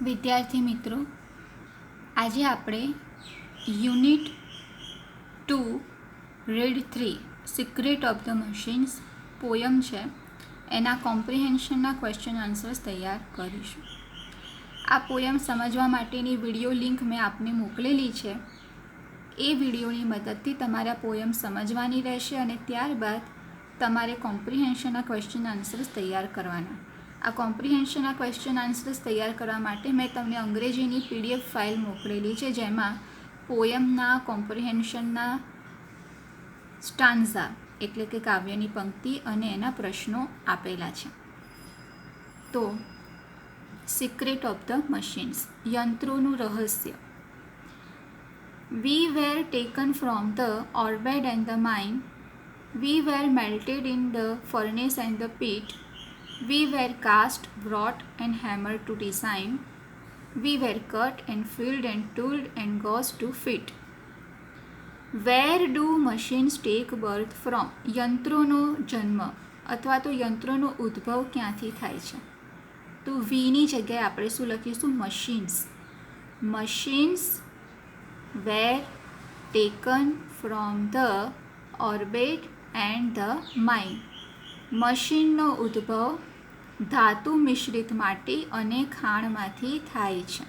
વિદ્યાર્થી મિત્રો, આજે આપણે unit 2 read 3 secret of the machines poem છે એના કોમ્પ્રિહેન્શનના ક્વેશ્ચન આન્સર્સ તૈયાર કરીશું. આ પોયમ સમજવા માટેની વિડીયો લિંક મેં આપને મોકલેલી છે. એ વિડીયોની મદદથી તમારા પોયમ સમજવાની રહેશે અને ત્યારબાદ તમારે કોમ્પ્રિહેન્શનના ક્વેશ્ચન આન્સર્સ તૈયાર કરવાના. આ કોમ્પ્રિહેન્શનના ક્વેશ્ચન આન્સર્સ તૈયાર કરવા માટે મેં તમને અંગ્રેજીની PDF ફાઇલ મોકલેલી છે, જેમાં પોયમના કોમ્પ્રિહેન્શનના સ્ટાન્ઝા એટલે કે કાવ્યની પંક્તિ અને એના પ્રશ્નો આપેલા છે. તો સિક્રેટ ઓફ ધ મશીન્સ, યંત્રોનું રહસ્ય. We were taken from the orbit and the mine. We were melted in the furnace and the pit. We were cast, wrought and hammered to design. We were cut and filled and tooled and gauzed to fit. Where do machines take birth from? યંત્રોનો જન્મ અથવા તો યંત્રોનો ઉદ્ભવ ક્યાંથી થાય છે? તો વીની જગ્યાએ આપણે શું લખીશું? Machines. Machines were taken from the orbit and the mine. મશીનનો ઉદ્ભવ ધાતુ મિશ્રિત માટી અને ખાણમાંથી થાય છે.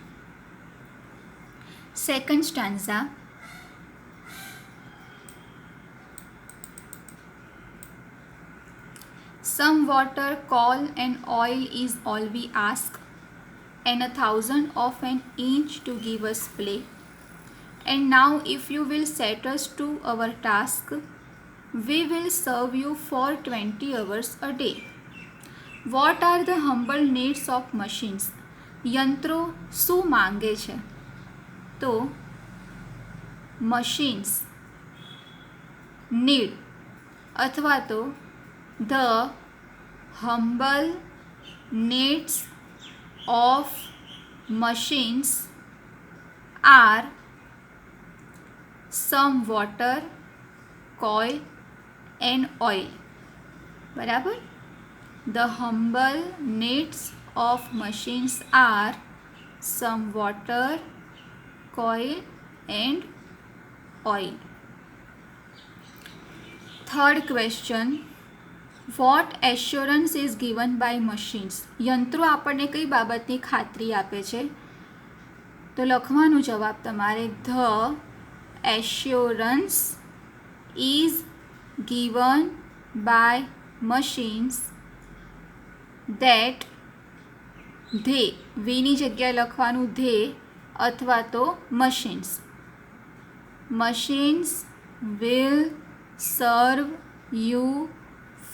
Second stanza. Some water, coal and oil is all we ask, and 1,000 of an inch to give us play. And now if you will set us to our task, we will serve you for 20 hours a day. What are the humble needs of machines? યંત્રો શું માંગે છે? તો machines need અથવા તો the humble needs of machines are some water, coal and oil. બરાબર? The humble needs of machines are some water, coal and oil. Third question. What assurance is given by machines? યંત્રો આપણને કઈ બાબતની ખાતરી આપે છે? તો લખવાનું જવાબ તમારે the assurance is given by machines that they, વીની જગ્યાએ લખવાનું they અથવા તો machines will serve you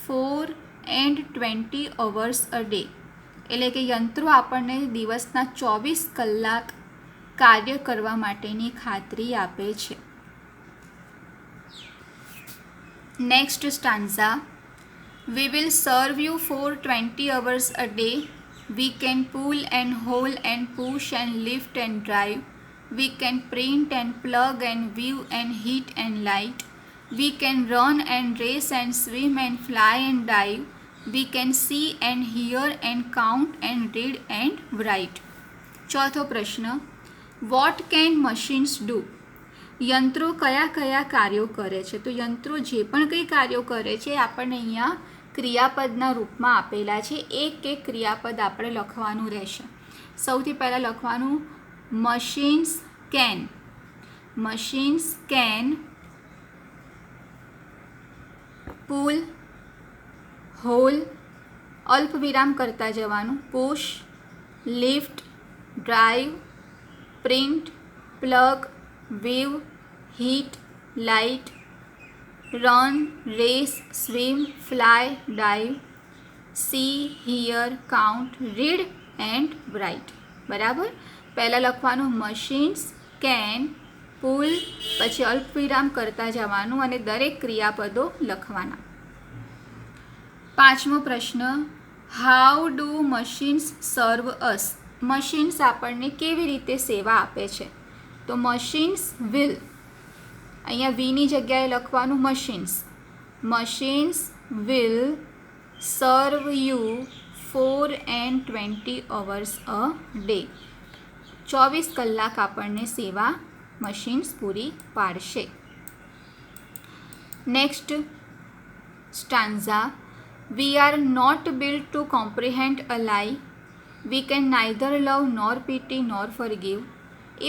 4 and 20 hours a day. એટલે કે યંત્રો આપણને દિવસના 24 કલાક કાર્ય કરવા માટેની ખાતરી આપે છે. Next stanza. We will serve you for 20 hours a day. We can pull and haul and push and lift and drive. We can print and plug and view and heat and light. We can run and race and swim and fly and dive. We can see and hear and count and read and write. ચોથો પ્રશ્ન. What can machines do? યંત્રો કયા કયા કાર્યો કરે છે? તો યંત્રો જે પણ કંઈ કાર્યો કરે છે આપણને અહીંયા ક્રિયાપદના રૂપમાં આપેલા છે. એક એક ક્રિયાપદ આપણે લખવાનું રહેશે. સૌથી પહેલાં લખવાનું machines can. machines can pull, haul, અલ્પ વિરામ કરતા જવાનું, push, lift, drive, print, plug, view, heat, light, run, race, swim, fly, dive, see, hear, count, read and write. બરાબર? પહેલાં લખવાનું machines can pull, પછી અલ્પ વિરામ કરતા જવાનું અને દરેક ક્રિયાપદો લખવાના. પાંચમો પ્રશ્ન. How do machines serve us? Machines આપણને કેવી રીતે સેવા આપે છે? તો machines will, અહીંયા વીની જગ્યાએ લખવાનું machines will serve you 4 and 20 hours a day. 24 કલાક આપણને સેવા મશીન્સ પૂરી પાડશે. Next stanza. We are not build to comprehend a lie. We can neither love nor pity nor forgive.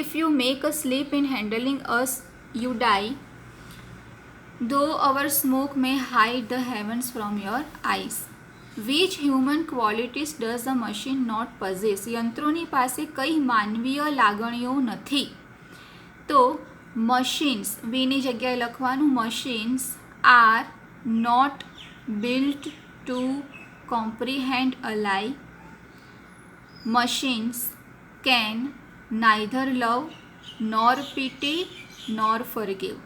If you make a slip in handling us you die. Though our smoke may hide the heavens from your eyes. Which human qualities does a machine not possess? યંત્રોની પાસે કઈ માનવીય લાગણીઓ નથી. તો machines, વીની જગ્યાએ લખવાનું machines are not built to comprehend a lie. Machines can neither love nor pity nor forgive.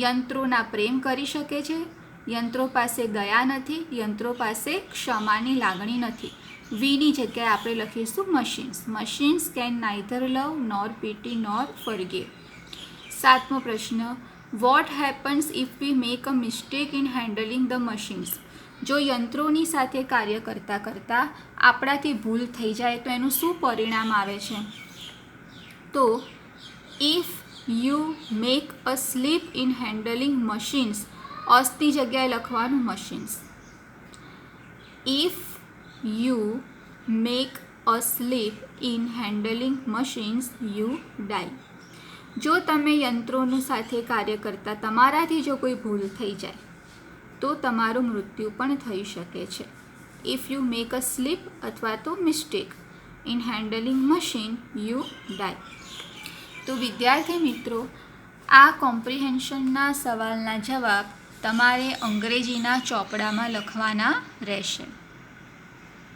યંત્રોના પ્રેમ કરી શકે છે, યંત્રો પાસે દયા નથી, યંત્રો પાસે ક્ષમાની લાગણી નથી. વીની જગ્યાએ આપણે લખીશું machines. Machines can neither love nor pity nor forgive. 7મો પ્રશ્ન. What happens if we make a mistake in handling the machines? જો યંત્રોની સાથે કાર્ય કરતાં કરતાં આપણાથી ભૂલ થઈ જાય તો એનું શું પરિણામ આવે છે? તો if you make a slip in handling machines, અસની જગ્યાએ લખવાનું machines. If you make a slip in handling machines you die. જો તમે યંત્રોનું સાથે કાર્ય કરતાં તમારાથી જો કોઈ ભૂલ થઈ જાય તો તમારું મૃત્યુ પણ થઈ શકે છે. If you make a slip અથવા તો mistake in handling machine you die. તો વિદ્યાર્થી મિત્રો, આ કોમ્પ્રિહેન્શનના સવાલના જવાબ તમારે અંગ્રેજીના ચોપડામાં લખવાના રહેશે.